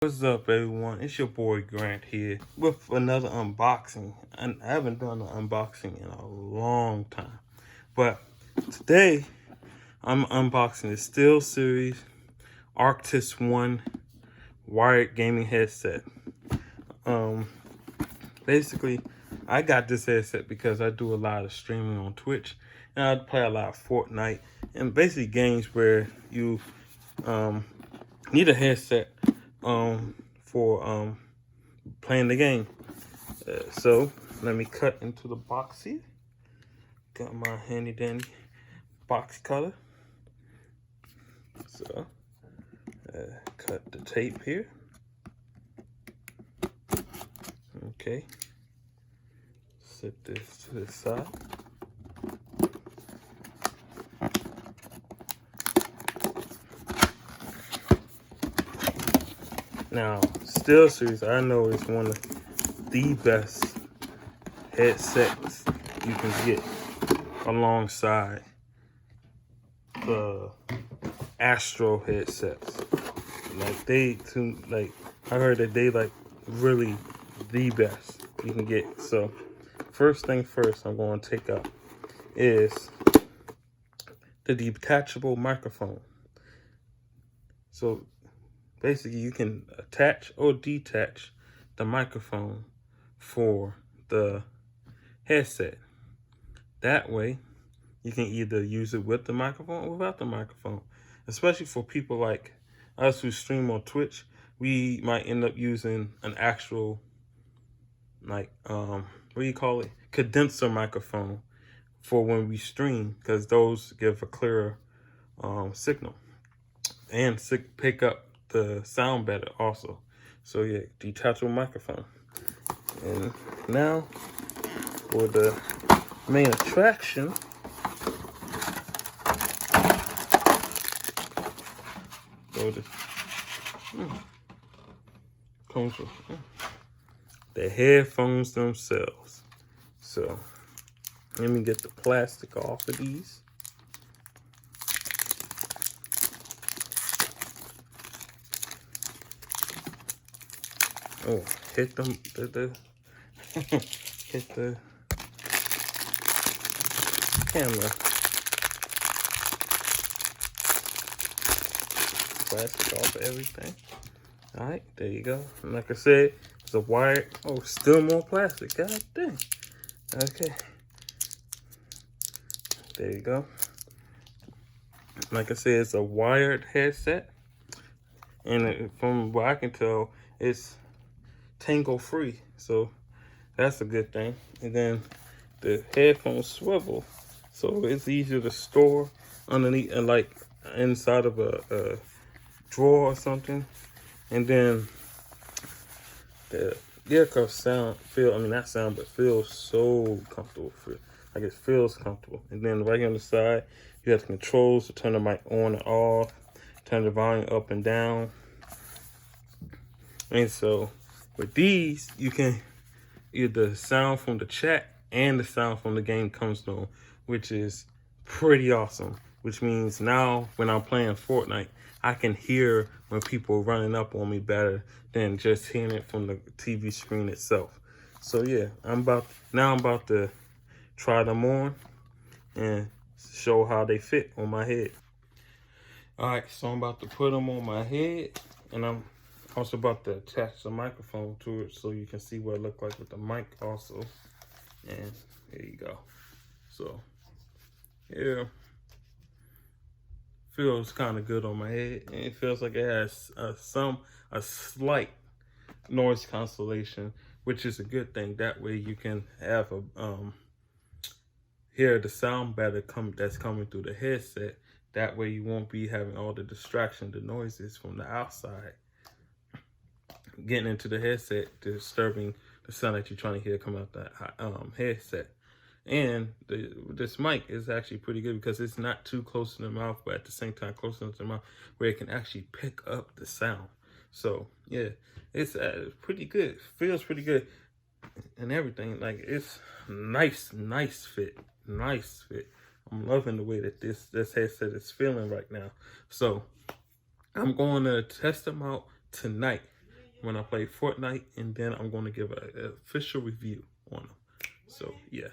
What's up, everyone? It's your boy Grant here with another unboxing. And I haven't done an unboxing in a long time, but today I'm unboxing the Steelseries Arctis 1 wired gaming headset. Basically, I got this headset because I do a lot of streaming on Twitch, and I play a lot of Fortnite and basically games where you need a headset for playing the game. So let me cut into the box here. Got my handy dandy box cutter. So cut the tape here. Okay. Set this to the side. Now, Steelseries, I know, is one of the best headsets you can get alongside the Astro headsets. I heard that they really the best you can get. So, first thing first, I'm going to take out is the detachable microphone. So basically, you can attach or detach the microphone for the headset. That way, you can either use it with the microphone or without the microphone. Especially for people like us who stream on Twitch, we might end up using an actual, condenser microphone for when we stream, because those give a clearer signal and pick up the sound better also. So yeah, detachable microphone. And now for the main attraction, comes with the headphones themselves. So let me get the plastic off of these. Oh, hit them, hit the camera. Plastic off everything. All right, there you go. And like I said, it's a wired. Oh, still more plastic. God dang. Okay. There you go. Like I said, it's a wired headset. And from what I can tell, it's tangle free. So that's a good thing. And then the headphones swivel, so it's easier to store underneath and inside of a drawer or something. And then the ear cuffs feels so comfortable. Like it feels comfortable. And then right here on the side, you have the controls to turn the mic on and off, turn the volume up and down. And so with these, you can either sound from the chat and the sound from the game comes through, which is pretty awesome. Which means now when I'm playing Fortnite, I can hear when people are running up on me better than just hearing it from the TV screen itself. So yeah, I'm about to try them on and show how they fit on my head. All right, so I'm about to put them on my head, and I'm also about to attach the microphone to it so you can see what it looks like with the mic also. And there you go. So yeah, feels kind of good on my head, and it feels like it has a slight noise cancellation, which is a good thing. That way you can have hear the sound better that's coming through the headset. That way you won't be having all the distraction, the noises from the outside getting into the headset, disturbing the sound that you're trying to hear come out that headset. And this mic is actually pretty good because it's not too close to the mouth, but at the same time close enough to the mouth where it can actually pick up the sound. So yeah, it's pretty good. Feels pretty good and everything. Like, it's nice fit. I'm loving the way that this headset is feeling right now. So I'm going to test them out tonight when I play Fortnite, and then I'm going to give an official review on them. So, yeah.